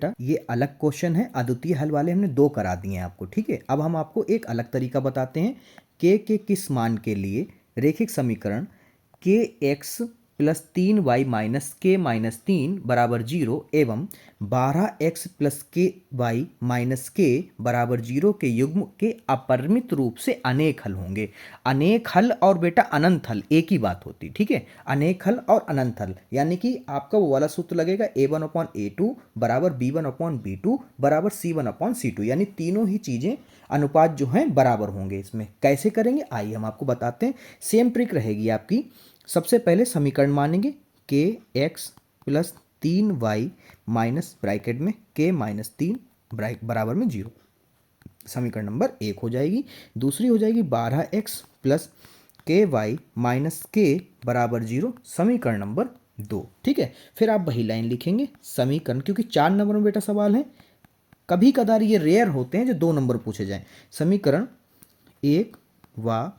बेटा ये अलग क्वेश्चन है, अद्वितीय हल वाले हमने 2 करा दिए हैं आपको, ठीक है। अब हम आपको एक अलग तरीका बताते हैं। के किस मान के लिए रेखिक समीकरण के एक्स प्लस 3y माइनस के माइनस 3 बराबर 0 एवं 12x प्लस के वाई माइनस के बराबर 0 के युग्म के अपरिमित रूप से अनेक हल होंगे। अनेक हल और बेटा अनंत हल एक ही बात होती, ठीक है। अनेक हल और अनंत हल यानी कि आपका वो वाला सूत्र लगेगा a1/a2 बराबर b1/b2 बराबर c1/c2, यानी तीनों ही चीज़ें अनुपात जो हैं बराबर होंगे। इसमें कैसे करेंगे आइए हम आपको बताते हैं। सेम ट्रिक रहेगी आपकी। सबसे पहले समीकरण मानेंगे के x plus 3y minus bracket में के माइनस 3 बराबर में 0, समीकरण नंबर 1 हो जाएगी। दूसरी हो जाएगी 12x प्लस के वाई माइनस के बराबर 0, समीकरण नंबर 2, ठीक है। फिर आप वही लाइन लिखेंगे समीकरण, क्योंकि 4 नंबर में बेटा सवाल है, कभी कदार ये रेयर होते हैं जो 2 नंबर पूछे जाएं। समीकरण 1 व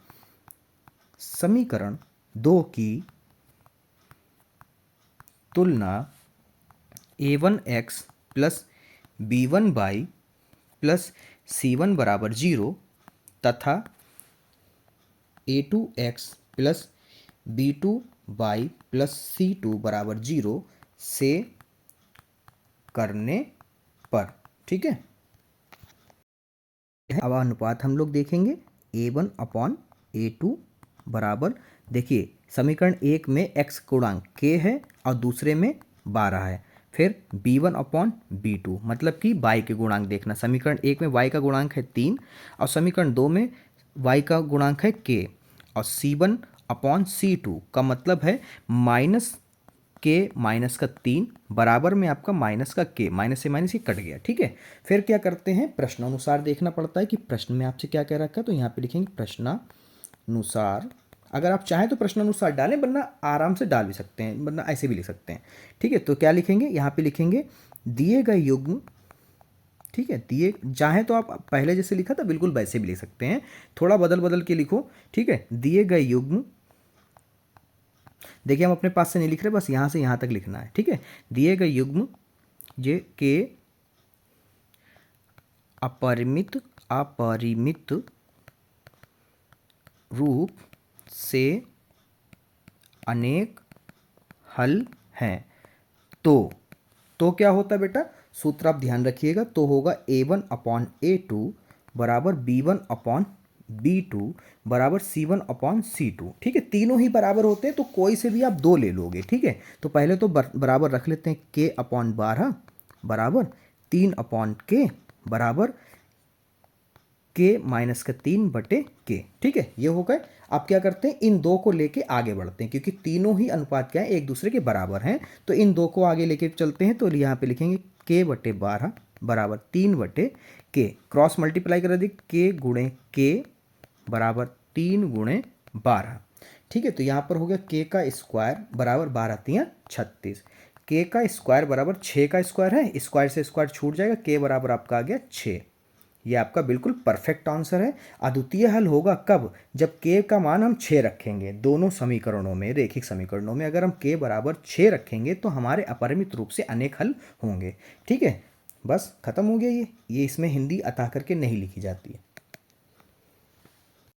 समीकरण 2 की तुलना a1x plus b1y plus c1 बराबर 0 तथा a2x plus b2y plus c2 बराबर 0 से करने पर, ठीक है। अब अनुपात हम लोग देखेंगे a1/a2 बराबर, देखिए समीकरण 1 में x गुणांक k है और दूसरे में 12 है। फिर b1/b2 मतलब कि y के गुणांक देखना। समीकरण 1 में y का गुणांक है 3 और समीकरण 2 में y का गुणांक है k, और c1/c2 का मतलब है माइनस के माइनस का 3 बराबर में आपका माइनस का के, माइनस से माइनस ही कट गया, ठीक है। फिर क्या करते हैं, प्रश्नानुसार देखना पड़ता है कि प्रश्न में आपसे क्या कह रखा है, तो यहाँ पे लिखेंगे प्रश्नानुसार। अगर आप चाहें तो प्रश्नानुसार डालें, वरना आराम से डाल भी सकते हैं, वरना ऐसे भी लिख सकते हैं, ठीक है। तो क्या लिखेंगे, यहाँ पे लिखेंगे दिए गए युग्म, ठीक है। दिए, चाहें तो आप पहले जैसे लिखा था बिल्कुल वैसे भी लिख सकते हैं, थोड़ा बदल बदल के लिखो, ठीक है। दिए गए युग्म, देखिए हम अपने पास से नहीं लिख रहे, बस यहाँ से यहाँ तक लिखना है, ठीक है। दिए गए युग्म जे के अपरिमित रूप से अनेक हल हैं। तो क्या होता है बेटा, सूत्र आप ध्यान रखिएगा, तो होगा a1/a2 बराबर b1/b2 बराबर c1/c2, ठीक है। तीनों ही बराबर होते हैं तो कोई से भी आप 2 ले लोगे, ठीक है। तो पहले तो बराबर रख लेते हैं k/12 बराबर 3/k बराबर के माइनस का 3/k, ठीक है। ये हो गए। आप क्या करते हैं, इन 2 को लेके आगे बढ़ते हैं, क्योंकि तीनों ही अनुपात क्या है, एक दूसरे के बराबर हैं, तो इन 2 को आगे लेके चलते हैं। तो यहाँ पे लिखेंगे k/12 बराबर 3/k, क्रॉस मल्टीप्लाई कर दी, k गुणे k बराबर 3 गुणे 12, ठीक है। तो यहाँ पर हो गया k का स्क्वायर बराबर 12×3 36, k का स्क्वायर बराबर 6 का स्क्वायर है, स्क्वायर से स्क्वायर छूट जाएगा, k बराबर आपका आ गया 6। ये आपका बिल्कुल परफेक्ट आंसर है। अद्वितीय हल होगा कब, जब k का मान हम 6 रखेंगे। दोनों समीकरणों में, रेखिक समीकरणों में अगर हम k बराबर 6 रखेंगे तो हमारे अपरिमित रूप से अनेक हल होंगे, ठीक है। बस खत्म हो गया ये इसमें हिंदी अता करके नहीं लिखी जाती है।